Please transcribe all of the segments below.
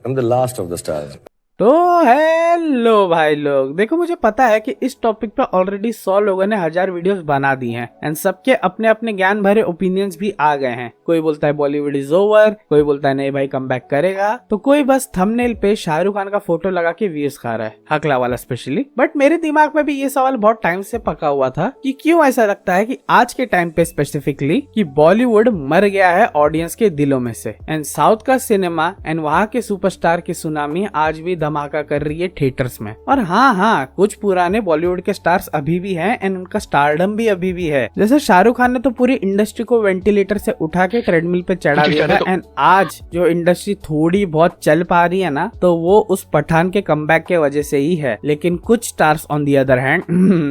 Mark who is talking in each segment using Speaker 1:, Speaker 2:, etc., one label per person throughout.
Speaker 1: I'm the last of the stars.
Speaker 2: तो hello भाई लोग, देखो मुझे पता है कि इस टॉपिक पे ऑलरेडी 100 लोगों ने 1000 वीडियोस बना दी हैं एंड सबके अपने अपने ज्ञान भरे ओपिनियंस भी आ गए हैं। कोई बोलता है बॉलीवुड इज ओवर, कोई बोलता है नहीं भाई कम बैक करेगा, तो कोई बस थंबनेल पे शाहरुख खान का फोटो लगा के व्यूज खा रहा है, हकला वाला स्पेशली। बट मेरे दिमाग में भी ये सवाल बहुत टाइम से पका हुआ था कि क्यों ऐसा लगता है कि आज के टाइम पे स्पेसिफिकली कि बॉलीवुड मर गया है ऑडियंस के दिलों में से एंड साउथ का सिनेमा एंड वहाँ के सुपरस्टार की सुनामी आज भी धमाका कर रही है थिएटर्स में। और हाँ, कुछ पुराने बॉलीवुड के स्टार्स अभी भी हैं एंड उनका स्टारडम भी अभी भी है। जैसे शाहरुख खान ने तो पूरी इंडस्ट्री को वेंटिलेटर से उठा के ट्रेडमिल पे चढ़ा दिया था एंड आज जो इंडस्ट्री थोड़ी बहुत चल पा रही है ना, तो वो उस पठान के कमबैक के वजह से ही है। लेकिन कुछ stars on the other hand,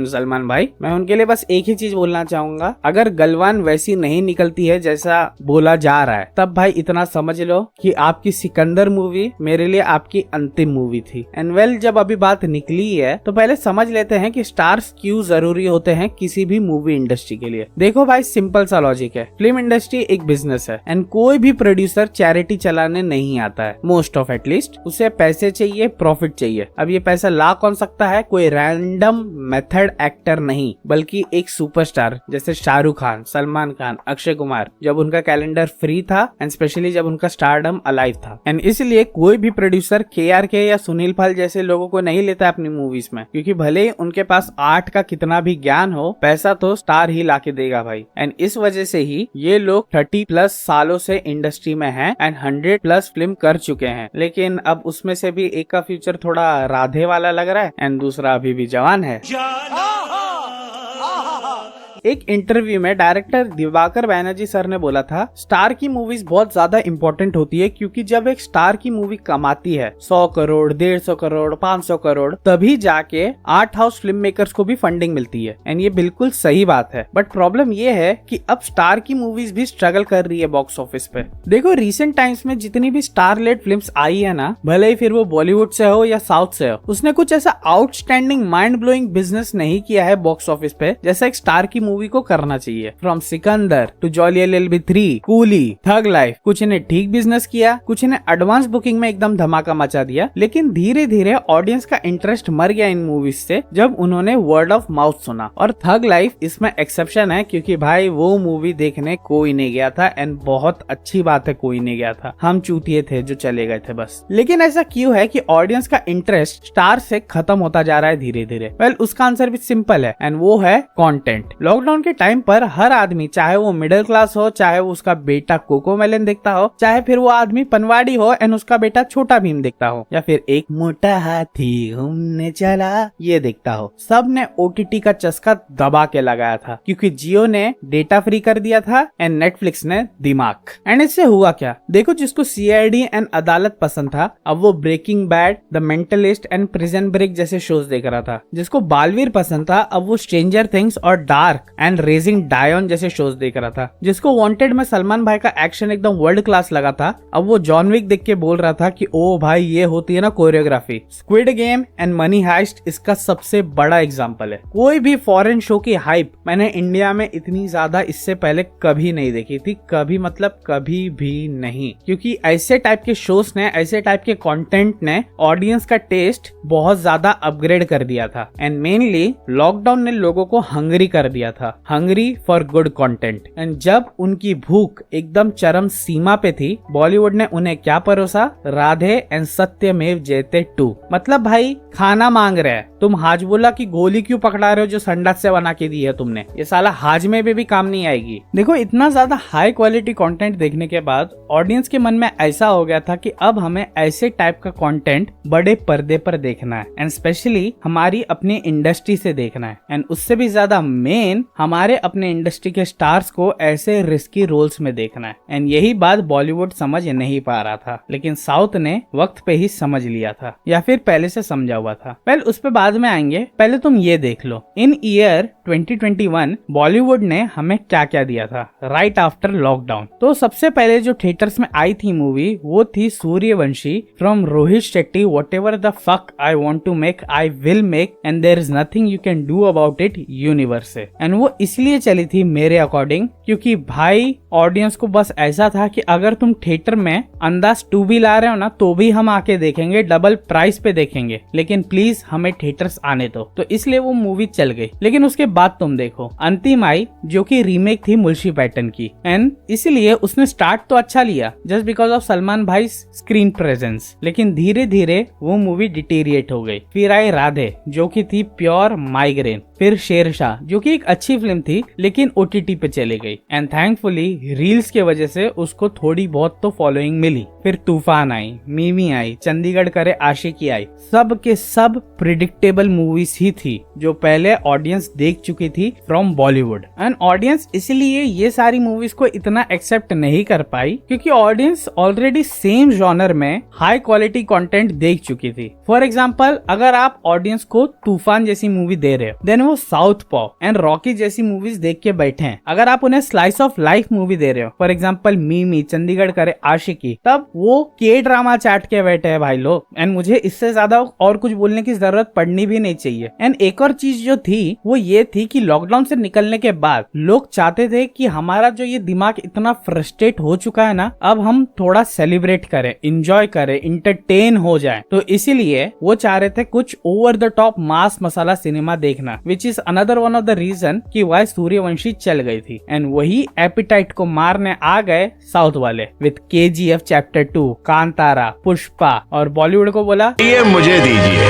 Speaker 2: Salman भाई, मैं उनके लिए बस एक ही चीज बोलना चाहूंगा, अगर गलवान वैसी नहीं निकलती है जैसा बोला जा रहा है, तब भाई इतना समझ लो कि आपकी सिकंदर मूवी मेरे लिए आपकी अंतिम मूवी थी। एंड वेल, जब अभी बात निकली है तो पहले समझ लेते हैं कि स्टार्स क्यों जरूरी होते हैं किसी भी मूवी इंडस्ट्री के लिए। देखो भाई, सिंपल सा लॉजिक है, फिल्म इंडस्ट्री एक बिजनेस है एंड कोई भी प्रोड्यूसर चैरिटी चलाने नहीं आता है, मोस्ट ऑफ एटलीस्ट। उसे पैसे चाहिए, प्रॉफिट चाहिए। अब ये पैसा ला कौन सकता है? कोई रैंडम मेथड एक्टर नहीं, बल्कि एक सुपरस्टार जैसे शाहरुख खान, सलमान खान, अक्षय कुमार, जब उनका कैलेंडर फ्री था एंड स्पेशली जब उनका स्टारडम अलाइव था। एंड इसलिए कोई भी प्रोड्यूसर KRK या सुनील पाल जैसे लोगों को नहीं लेता अपनी मूवीज में, क्योंकि भले ही उनके पास आर्ट का कितना भी ज्ञान हो, पैसा तो स्टार ही लाके देगा भाई। एंड इस वजह से ही ये लोग 30+ सालों से इंडस्ट्री में हैं एंड 100+ फिल्म कर चुके हैं। लेकिन अब उसमें से भी एक का फ्यूचर थोड़ा राधे वाला लग रहा है एंड दूसरा अभी भी जवान है। एक इंटरव्यू में डायरेक्टर दिवाकर बैनर्जी सर ने बोला था, स्टार की मूवीज बहुत ज्यादा इंपॉर्टेंट होती है, क्योंकि जब एक स्टार की मूवी कमाती है 100 करोड़, 150 करोड़, 500 करोड़, तभी जाके आर्ट हाउस फिल्म मेकर्स को भी फंडिंग मिलती है। एंड ये बिल्कुल सही बात है। बट प्रॉब्लम ये है कि अब स्टार की मूवीज भी स्ट्रगल कर रही है बॉक्स ऑफिस पे। देखो, रिसेंट टाइम्स में जितनी भी स्टार लेड फिल्म्स आई है ना, भले ही फिर वो बॉलीवुड से हो या साउथ से हो, उसने कुछ ऐसा आउटस्टैंडिंग माइंड ब्लोइंग बिजनेस नहीं किया है बॉक्स ऑफिस पे जैसा एक स्टार की मूवी को करना चाहिए। From Sikandar to Jolly LLB 3, Coolie, Thug Life, कुछ ने ठीक बिजनेस किया, कुछ ने एडवांस बुकिंग में एकदम धमाका मचा दिया। लेकिन धीरे धीरे ऑडियंस का इंटरेस्ट मर गया इन मूवीज से जब उन्होंने वर्ड ऑफ माउथ सुना। और थग लाइफ इसमें एक्सेप्शन है, क्योंकि भाई वो मूवी देखने कोई नहीं गया था एंड बहुत अच्छी बात है कोई नहीं गया था, हम चूतिए थे जो चले गए थे बस। लेकिन ऐसा क्यों है कि ऑडियंस का इंटरेस्ट स्टार से खत्म होता जा रहा है धीरे धीरे? वेल, उसका आंसर भी सिंपल है एंड वो है कंटेंट। लॉकडाउन के टाइम पर हर आदमी, चाहे वो मिडिल क्लास हो, चाहे वो उसका बेटा कोकोमेलन देखता हो, चाहे फिर वो आदमी पनवाड़ी हो एंड उसका बेटा छोटा भीम देखता हो, या फिर एक मोटा हाथी घूमने चला ये देखता हो, सब ने OTT का चस्का दबा के लगाया था, क्योंकि जियो ने डेटा फ्री कर दिया था एंड नेटफ्लिक्स ने दिमाग। एंड इससे हुआ क्या? देखो, जिसको CID एंड अदालत पसंद था, अब वो Breaking Bad, The Mentalist and Prison Break जैसे शोज देख रहा था। जिसको बालवीर पसंद था, अब वो स्ट्रेंजर थिंग्स और डार्क एंड रेजिंग डायन जैसे शोज देख रहा था। जिसको वांटेड में सलमान भाई का एक्शन एकदम वर्ल्ड क्लास लगा था, अब वो जॉन विक देख के बोल रहा था कि ओ भाई, ये होती है ना choreography. Squid Game and Money Heist इसका सबसे बड़ा एग्जांपल है। कोई भी फॉरेन शो की हाइप मैंने इंडिया में इतनी ज्यादा इससे पहले कभी नहीं देखी थी, कभी मतलब कभी भी नहीं, क्योंकि ऐसे टाइप के शोज ने, ऐसे टाइप के कंटेंट ने ऑडियंस का टेस्ट बहुत ज्यादा अपग्रेड कर दिया था। एंड मेनली लॉकडाउन ने लोगों को हंगरी कर दिया था, Hungary for good content. And जब उनकी भूख एकदम चरम सीमा पे थी, बॉलीवुड ने उन्हें क्या परोसा? राधे एंड सत्यमेव जयते 2। मतलब भाई, खाना मांग रहे हैं, तुम हाजबुल्ला की गोली क्यों पकड़ा रहे हो जो संडास से बना के दी है तुमने? ये साला हाजमे में भी काम नहीं आएगी। देखो, इतना ज्यादा हाई क्वालिटी कंटेंट देखने के बाद ऑडियंस के मन में ऐसा हो गया था कि अब हमें ऐसे टाइप का कंटेंट बड़े पर्दे पर देखना है एंड स्पेशली हमारी अपनी इंडस्ट्री से देखना है। एंड उससे भी ज्यादा मेन, हमारे अपने इंडस्ट्री के स्टार्स को ऐसे रिस्की रोल्स में देखना है। एंड यही बात बॉलीवुड समझ नहीं पा रहा था, लेकिन साउथ ने वक्त पे ही समझ लिया था, या फिर पहले से समझा हुआ था। पहले उस पे बाद में आएंगे, पहले तुम ये देख लो, इन ईयर 2021 बॉलीवुड ने हमें क्या क्या दिया था राइट आफ्टर लॉकडाउन। तो सबसे पहले जो थिएटर्स में आई थी मूवी, वो थी Sooryavanshi from Rohit Shetty. Whatever the fuck I want to make, I will make and there is nothing you can do about it universe से। एंड वो इसलिए चली थी मेरे अकॉर्डिंग क्योंकि भाई ऑडियंस को बस ऐसा था कि अगर तुम थिएटर में अंदाज 2 भी ला रहे हो ना तो भी हम आके देखेंगे, डबल प्राइस पे देखेंगे, लेकिन प्लीज हमें थिएटर्स आने दो। तो इसलिए वो मूवी चल गई। लेकिन उसके बाद तुम देखो अंतिम आई जो कि रीमेक थी मुल्शी पैटर्न की, एंड इसलिए उसने स्टार्ट तो अच्छा लिया जस्ट बिकॉज ऑफ सलमान भाई स्क्रीन प्रेजेंस, लेकिन धीरे धीरे वो मूवी डिटेरिएट हो गई। फिर आई राधे जो कि थी प्योर माइग्रेन, फिर शेरशाह जो कि एक अच्छी फिल्म थी लेकिन OTT पे चली गई, एंड थैंकफुली रील्स के वजह से उसको थोड़ी बहुत तो फॉलोइंग मिली। फिर तूफान आई, मिमी आई, चंडीगढ़ करे आशिकी आई, सब के सब प्रिडिक्टेबल मूवीज ही थी जो पहले ऑडियंस देख चुकी थी फ्रॉम बॉलीवुड, एंड ऑडियंस इसलिए ये सारी मूवीज को इतना एक्सेप्ट नहीं कर पाई क्योंकि ऑडियंस ऑलरेडी सेम जॉनर में हाई क्वालिटी कंटेंट देख चुकी थी। फॉर एग्जाम्पल अगर आप ऑडियंस को तूफान जैसी मूवी दे रहे हो, देन वो साउथ पॉ एंड रॉकी जैसी मूवीज देख के बैठे हैं। अगर आप उन्हें स्लाइस ऑफ लाइफ मूवी दे रहे हो, फॉर एग्जाम्पल मिमी, चंडीगढ़ करे आशिकी, तब वो के ड्रामा चाट के बैठे हैं भाई लोग, एंड मुझे इससे ज्यादा और कुछ बोलने की जरूरत पड़नी भी नहीं चाहिए। एंड एक और चीज जो थी वो ये थी कि लॉकडाउन से निकलने के बाद लोग चाहते थे कि हमारा जो ये दिमाग इतना फ्रस्ट्रेट हो चुका है ना, अब हम थोड़ा सेलिब्रेट करें, इंजॉय करें, इंटरटेन हो जाए। तो इसीलिए वो चाह रहे थे कुछ over the top mass masala cinema देखना, which is another one of the reason कि वाई सूर्यवंशी चल गई थी। एंड वही एपिटाइट को मारने आ गए साउथ वाले with KGF chapter 2, Kantara, Pushpa, और बॉलीवुड को बोला
Speaker 1: ये मुझे दीजिए,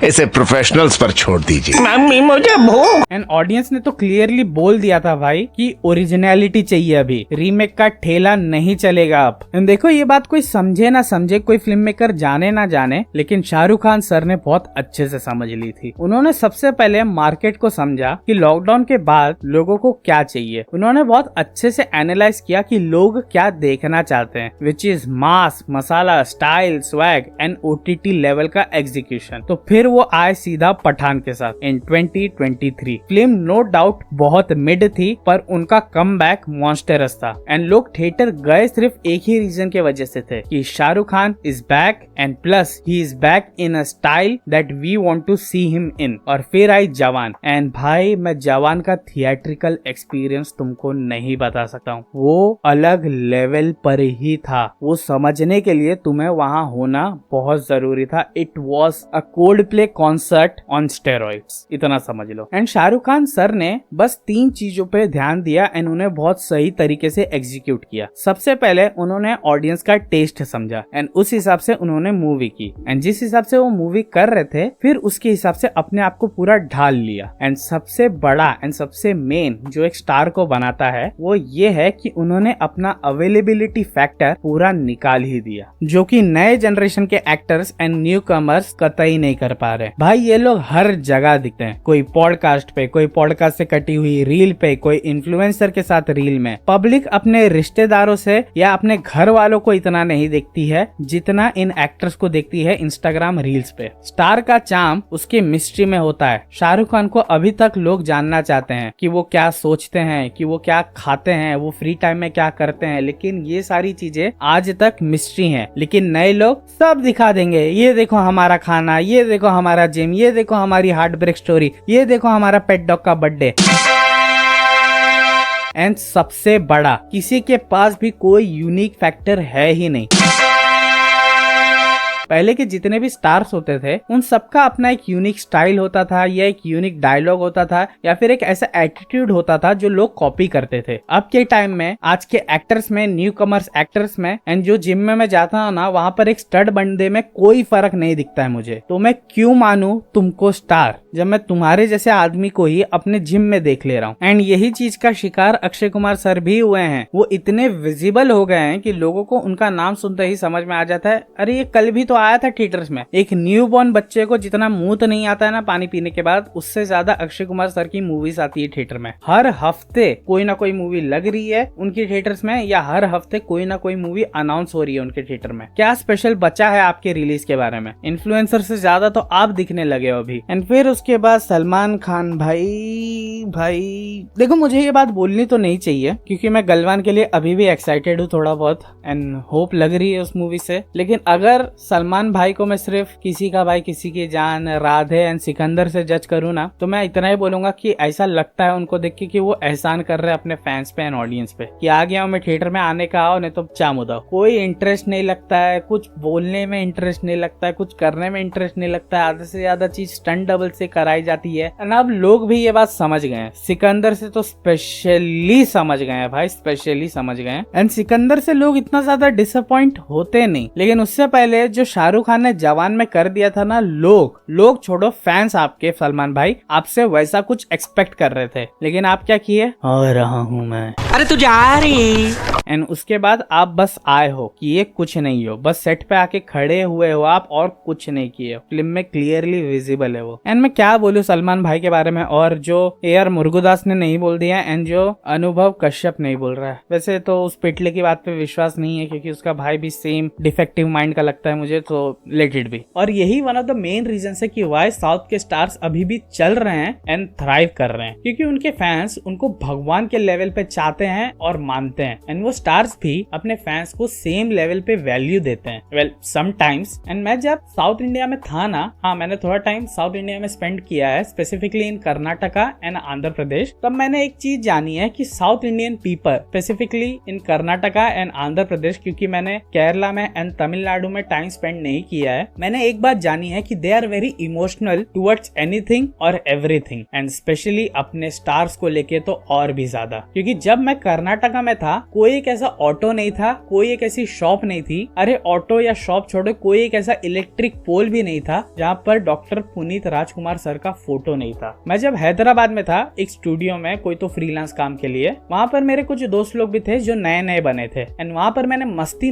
Speaker 1: इसे प्रोफेशनल्स पर छोड़ दीजिए,
Speaker 3: मम्मी मुझे भूख।
Speaker 2: एंड ऑडियंस ने तो क्लियरली बोल दिया था भाई कि ओरिजिनलिटी चाहिए, अभी रीमेक का ठेला नहीं चलेगा अब। एंड देखो ये बात कोई समझे ना समझे, कोई फिल्म मेकर जाने ना जाने, लेकिन शाहरुख खान सर ने बहुत अच्छे से समझ ली थी। उन्होंने सबसे पहले मार्केट को समझा कि लॉकडाउन के बाद लोगों को क्या चाहिए। उन्होंने बहुत अच्छे से एनालाइज किया कि लोग क्या देखना चाहते हैं, which is mass masala, style, swag and OTT level का एग्जीक्यूशन। तो फिर वो आए सीधा पठान के साथ इन 2023। फिल्म नो डाउट बहुत मिड थी पर उनका कमबैक मॉन्स्टरस था, एंड लोग थिएटर गए सिर्फ एक ही रीजन के वजह से थे कि Shahrukh Khan is back, and plus he is back in a style that we want to see him in. और फिर आई जवान, एंड भाई मैं जवान का थिएट्रिकल एक्सपीरियंस तुमको नहीं बता सकता हूँ, वो अलग लेवल पर ही था। वो समझने के लिए तुम्हें वहां होना बहुत जरूरी था। It was a cold play concert on steroids, इतना समझ लो। एंड शाहरुख खान सर ने बस 3 चीजों पे ध्यान दिया एंड उन्हें बहुत सही तरीके से एग्जीक्यूट किया। सबसे पहले उन्होंने ऑडियंस का टेस्ट समझा एंड उस हिसाब से उन्होंने मूवी की, एंड जिस हिसाब से वो मूवी कर रहे थे फिर उसके हिसाब से अपने आप को पूरा ढाल लिया। एंड सबसे बड़ा एंड सबसे मेन जो एक स्टार को बनाता है वो ये है कि उन्होंने अपना अवेलेबिलिटी फैक्टर पूरा निकाल ही दिया, जो कि नए जनरेशन के एक्टर्स एंड न्यू कमर्स कतई नहीं कर पा रहे। भाई ये लोग हर जगह दिखते हैं, कोई पॉडकास्ट पे, कोई पॉडकास्ट से कटी हुई रील पे, कोई इन्फ्लुएंसर के साथ रील में। पब्लिक अपने रिश्तेदारों से या अपने घर वालों को इतना नहीं देखती है जितना इन एक्टर्स को देखती है इंस्टाग्राम रील्स पे। स्टार का चार्म उसके मिस्ट्री में होता है। शाहरुख खान को अभी तक लोग जानना चाहते हैं कि वो क्या सोचते हैं, कि वो क्या खाते हैं, वो फ्री टाइम में क्या करते हैं, लेकिन ये सारी चीजें आज तक मिस्ट्री हैं। लेकिन नए लोग सब दिखा देंगे, ये देखो हमारा खाना, ये देखो हमारा जिम, ये देखो हमारी हार्ट ब्रेक स्टोरी, ये देखो हमारा पेट डॉग का बर्थडे। एंड सबसे बड़ा, किसी के पास भी कोई यूनिक फैक्टर है ही नहीं। पहले के जितने भी स्टार्स होते थे उन सबका अपना एक यूनिक स्टाइल होता था, या एक यूनिक डायलॉग होता था, या फिर एक ऐसा एटीट्यूड होता था जो लोग कॉपी करते थे। अब के टाइम में आज के एक्टर्स में, न्यू कमर्स एक्टर्स में, एंड जो जिम में मैं जाता हूँ ना वहाँ पर एक स्टड बंदे में कोई फर्क नहीं दिखता है मुझे। तो मैं क्यों मानूं तुमको स्टार जब मैं तुम्हारे जैसे आदमी को ही अपने जिम में देख ले रहा हूँ। एंड यही चीज का शिकार अक्षय कुमार सर भी हुए हैं। वो इतने विजिबल हो गए हैं कि लोगों को उनका नाम सुनते ही समझ में आ जाता है, अरे ये कल भी तो आया था थिएटर्स में। एक न्यू बॉर्न बच्चे को जितना मुंह तो नहीं आता है ना पानी पीने के बाद, उससे ज्यादा अक्षय कुमार सर की मूवीज आती है थिएटर में। हर हफ्ते कोई ना कोई मूवी लग रही है उनकी थिएटर्स में, या हर हफ्ते कोई ना कोई मूवी अनाउंस हो रही है उनके थिएटर में। क्या स्पेशल बचा है आपके रिलीज के बारे में? इन्फ्लुएंसर से ज्यादा तो आप दिखने लगे हो अभी। एंड फिर उसके बाद सलमान खान भाई देखो, मुझे ये बात बोलनी तो नहीं चाहिए क्योंकि मैं गलवान के लिए अभी भी एक्साइटेड हूँ थोड़ा बहुत, एंड होप लग रही है उस मूवी से। लेकिन अगर सलमान सलमान भाई को मैं सिर्फ किसी का भाई किसी की जान, राधे एंड सिकंदर से जज करूँ ना, तो मैं इतना ही बोलूंगा कि ऐसा लगता है उनको देख के कि वो एहसान कर रहे हैं अपने फैंस पे एंड ऑडियंस पे कि आ गया हूँ मैं थिएटर में, आने का आओ नहीं तो चाम उदाओ। कोई इंटरेस्ट नहीं लगता है, कुछ बोलने में इंटरेस्ट नहीं लगता है, कुछ करने में इंटरेस्ट नहीं लगता है, आधे से ज्यादा चीज स्टंट डबल से कराई जाती है। एंड अब लोग भी ये बात समझ गए हैं, सिकंदर से तो स्पेशली समझ गए हैं भाई, स्पेशली समझ गए हैं। एंड सिकंदर से लोग इतना ज्यादा डिसअपॉइंट होते नहीं, लेकिन उससे पहले जो शाहरुख खान ने जवान में कर दिया था ना, लोग छोड़ो, फैंस आपके सलमान भाई आपसे वैसा कुछ एक्सपेक्ट कर रहे थे, लेकिन आप क्या किए? आ रहा हूँ मैं, अरे तू जा रही। एंड उसके बाद आप बस आए हो कि ये कुछ नहीं हो, बस सेट पे आके खड़े हुए हो आप और कुछ नहीं किए। फिल्म में क्लियरली विजिबल है वो। एंड मैं क्या बोलूं सलमान भाई के बारे में, और जो AR मुरुगदास ने नहीं बोल दिया एंड जो अनुभव कश्यप नहीं बोल रहा है। वैसे तो उस पिटले की बात पे विश्वास नहीं है क्योंकि उसका भाई भी सेम डिफेक्टिव माइंड का लगता है मुझे, तो लेट इट बी। और यही one of the main reason है कि वाई साउथ के स्टार्स अभी भी चल रहे हैं एंड थ्राइव कर रहे हैं, क्योंकि उनके फैंस उनको भगवान के लेवल पे चाहते हैं और मानते हैं। एंड वो स्टार्स भी अपने फैंस को सेम लेवल पे वैल्यू देते हैं। Well sometimes. एंड मैं जब साउथ इंडिया में था ना, हाँ मैंने थोड़ा टाइम साउथ इंडिया में स्पेंड किया है, specifically in Karnataka and Andhra Pradesh. तब मैंने एक चीज जानी है कि South Indian people specifically in Karnataka and Andhra Pradesh, क्योंकि मैंने केरला में एंड तमिलनाडु में टाइम स्पेंड नहीं किया है, मैंने एक बात जानी है कि they are very emotional towards anything और एवरीथिंग, एंड स्पेशली अपने स्टार्स को लेके तो और भी ज्यादा। क्योंकि जब मैं कर्नाटका में था, कोई एक ऐसा ऑटो नहीं था, कोई एक ऐसी शॉप नहीं थी, अरे ऑटो या शॉप छोड़ो, कोई एक ऐसा इलेक्ट्रिक पोल भी नहीं था जहाँ पर डॉक्टर पुनीत राजकुमार सर का फोटो नहीं था। मैं जब हैदराबाद में था एक स्टूडियो में कोई तो फ्रीलांस काम के लिए, वहाँ पर मेरे कुछ दोस्त लोग भी थे जो नए नए बने थे, एंड वहाँ पर मैंने मस्ती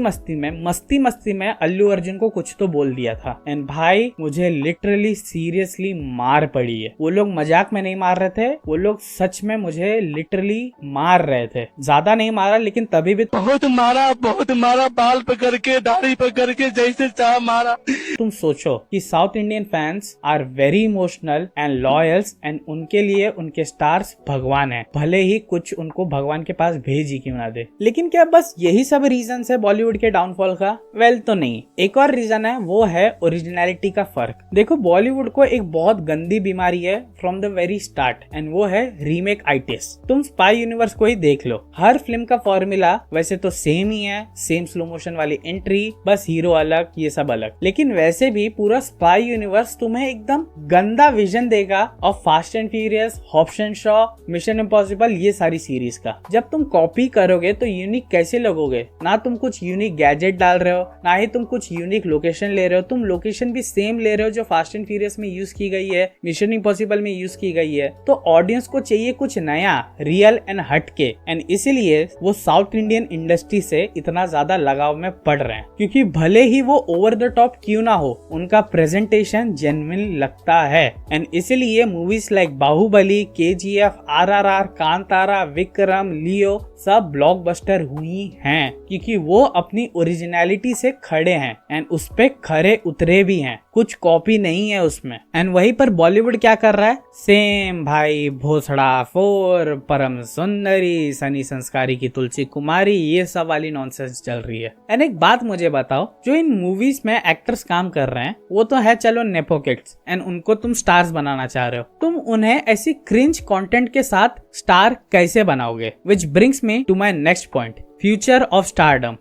Speaker 2: मस्ती में अल्लू अर्जुन को कुछ तो बोल दिया था, एंड भाई मुझे लिटरली सीरियसली मार पड़ी है। वो लोग मजाक में नहीं मार रहे थे, वो लोग सच में मुझे लिटरली मार रहे थे। ज्यादा नहीं मारा, लेकिन तभी भी बहुत मारा, बाल पकड़ के, दाढ़ी पकड़ के, जैसे चाह मारा। तुम सोचो कि South Indian fans are very emotional and loyals, and उनके लिए उनके स्टार्स भगवान है, भले ही कुछ उनको भगवान के पास भेज ही क्यों ना दे। लेकिन क्या बस यही सब रीजन है बॉलीवुड के डाउनफॉल का? वेल तो नहीं, एक और रीजन है, वो है ओरिजिनलिटी का फर्क। देखो बॉलीवुड को एक बहुत गंदी बीमारी है from the very start, and वो है रीमेक आइटिस। तुम स्पाई यूनिवर्स को ही देख लो, हर फिल्म का फॉर्मूला वैसे तो सेम ही है, सेम स्लो मोशन वाली एंट्री, बस हीरो अलग, ये सब अलग। लेकिन वैसे भी पूरा स्पाई यूनिवर्स तुम्हें एकदम गंदा विजन देगा और Fast and Furious, Hobbs and Shaw, Mission Impossible, ये सारी सीरीज का। जब तुम कॉपी करोगे तो यूनिक कैसे लगोगे? ना तुम कुछ यूनिक गैजेट डाल रहे हो, ना ही तुम कुछ यूनिक लोकेशन ले रहे हो। तुम लोकेशन भी सेम ले रहे हो जो फास्ट एंड फ्यूरियस में यूज की गई है, मिशन इम्पॉसिबल में यूज की गई है। तो ऑडियंस को चाहिए कुछ नया, रियल एंड हटके, एंड इसीलिए वो साउथ इंडियन इंडस्ट्री से इतना ज्यादा लगाव में पड़ रहे हैं, क्योंकि भले ही वो ओवर द टॉप क्यों ना हो, उनका प्रेजेंटेशन जेन्युइन लगता है। एंड इसीलिए movies like Baahubali, KGF, RRR, Kantara, Vikram, Leo सब ब्लॉकबस्टर हुई हैं, क्योंकि वो अपनी ओरिजिनलिटी से खड़े हैं एंड उस पे खरे उतरे भी हैं, कुछ कॉपी नहीं है उसमें। एंड वहीं पर बॉलीवुड क्या कर रहा है? सेम भाई, भोसड़ा 4, परम सुंदरी, सनी संस्कारी की तुलसी कुमारी, ये सब वाली नॉनसेंस चल रही है। एंड एक बात मुझे बताओ, जो इन मूवीज में एक्टर्स काम कर रहे हैं वो तो है चलो नेपो किड्स, एंड उनको तुम स्टार्स बनाना चाह रहे हो, तुम उन्हें ऐसी क्रिंज कंटेंट के साथ स्टार कैसे बनाओगे? Which brings me to my next point, future of stardom.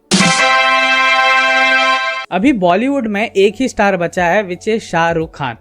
Speaker 2: अभी बॉलीवुड में एक ही स्टार बचा है, which is Shahrukh Khan,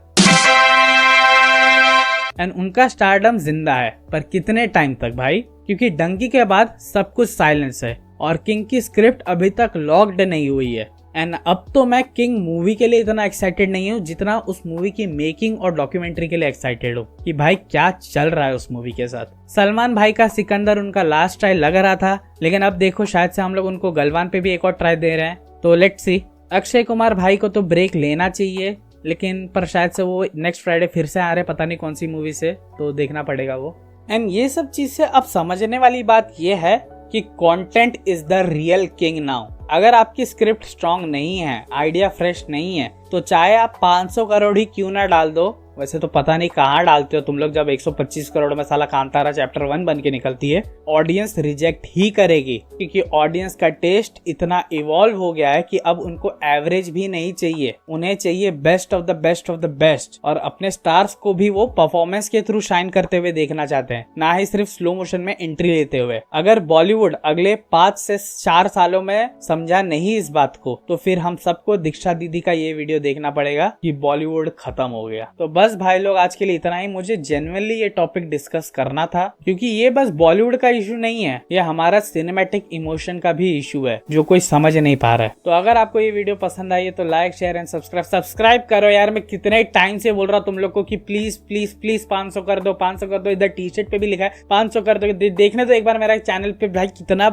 Speaker 2: and उनका स्टारडम जिंदा है, पर कितने टाइम तक भाई? क्योंकि डंकी के बाद सब कुछ साइलेंस है और किंग की स्क्रिप्ट अभी तक लॉक्ड नहीं हुई है। एंड अब तो मैं किंग मूवी के लिए इतना एक्साइटेड नहीं हूँ जितना उस मूवी की मेकिंग और डॉक्यूमेंट्री के लिए एक्साइटेड हूँ कि भाई क्या चल रहा है उस मूवी के साथ। सलमान भाई का सिकंदर उनका लास्ट ट्राई लग रहा था, लेकिन अब देखो शायद से हम लोग उनको गलवान पे भी एक और ट्राई दे रहे हैं, तो लेट्स सी। अक्षय कुमार भाई को तो ब्रेक लेना चाहिए, लेकिन पर शायद से वो नेक्स्ट फ्राइडे फिर से आ रहे, पता नहीं कौन सी मूवी से, तो देखना पड़ेगा वो। एंड ये सब चीज से अब समझने वाली बात ये है कि content is the real king now. अगर आपकी स्क्रिप्ट स्ट्रांग नहीं है, आइडिया फ्रेश नहीं है, तो चाहे आप 500 करोड़ ही क्यों ना डाल दो, वैसे तो पता नहीं कहाँ डालते हो तुम लोग, जब 125 करोड़ में साला कांतारा चैप्टर 1 बन के निकलती है। ऑडियंस रिजेक्ट ही करेगी, क्योंकि ऑडियंस का टेस्ट इतना इवॉल्व हो गया है कि अब उनको एवरेज भी नहीं चाहिए, उन्हें चाहिए best of the best of the best. और अपने स्टार्स को भी वो परफॉर्मेंस के थ्रू शाइन करते हुए देखना चाहते हैं, ना ही सिर्फ स्लो मोशन में एंट्री लेते हुए। अगर बॉलीवुड अगले 5 से 4 सालों में समझा नहीं इस बात को, तो फिर हम सबको दीक्षा दीदी का ये वीडियो देखना पड़ेगा कि बॉलीवुड खत्म हो गया। तो बस भाई लोग, आज के लिए इतना ही। मुझे जेन्युइनली ये टॉपिक डिस्कस करना था, क्योंकि ये बस बॉलीवुड का इशू नहीं है, ये हमारा सिनेमैटिक इमोशन का भी इशू है जो कोई समझ नहीं पा रहा है। तो अगर आपको ये वीडियो पसंद आई है तो लाइक शेयर एंड सब्सक्राइब करो यार। मैं कितने टाइम से बोल रहा हूँ तुम लोग को कि प्लीज प्लीज प्लीज 500 कर दो, 500 कर दो। इधर टी शर्ट पे भी लिखा है 500 कर दो। देखने तो एक बार मेरा चैनल पे भाई कितना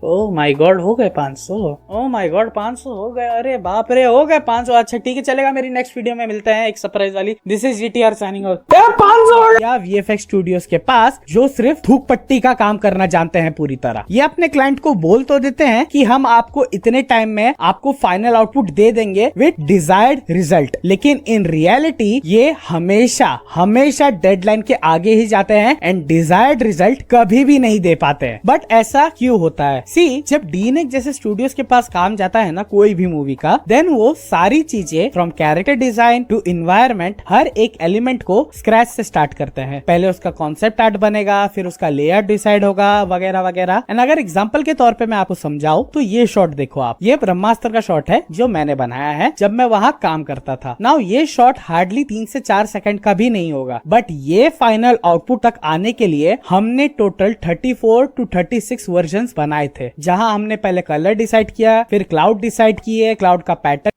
Speaker 2: ओह माय गॉड, हो गए 500। ओह माय गॉड 500 हो गए, अरे बाप रे हो गए 500। अच्छा ठीक है, चलेगा। मेरी नेक्स्ट वीडियो में मिलते हैं एक सरप्राइज वाली। This is GTR signing out. 500 या VFX स्टूडियोज के पास जो सिर्फ थूक पट्टी का काम करना जानते हैं पूरी तरह। ये अपने क्लाइंट को बोल तो देते हैं कि हम आपको इतने टाइम में आपको फाइनल आउटपुट दे देंगे विद डिजायर्ड रिजल्ट, लेकिन इन रियलिटी ये हमेशा डेडलाइन के आगे ही जाते हैं एंड डिजायर्ड रिजल्ट कभी भी नहीं दे पाते हैं। बट ऐसा क्यों होता है? जब डीनेक जैसे स्टूडियोज के पास काम जाता है ना कोई भी मूवी का, देन वो सारी चीजें from character design to environment, हर एक एलिमेंट को स्क्रैच से स्टार्ट करते हैं। पहले उसका कॉन्सेप्ट आर्ट बनेगा, फिर उसका लेआउट डिसाइड होगा, वगैरह वगैरह। एंड अगर एग्जांपल के तौर पे मैं आपको समझाऊं तो ये शॉट देखो आप, ये ब्रह्मास्त्र का शॉट है जो मैंने बनाया है जब मैं वहां काम करता था। नाउ ये शॉट हार्डली 3 से 4 सेकंड का भी नहीं होगा, बट ये फाइनल आउटपुट तक आने के लिए हमने टोटल 34 to 36 वर्जन बनाए थे, जहां हमने पहले कलर डिसाइड किया, फिर क्लाउड डिसाइड किए, क्लाउड का पैटर्न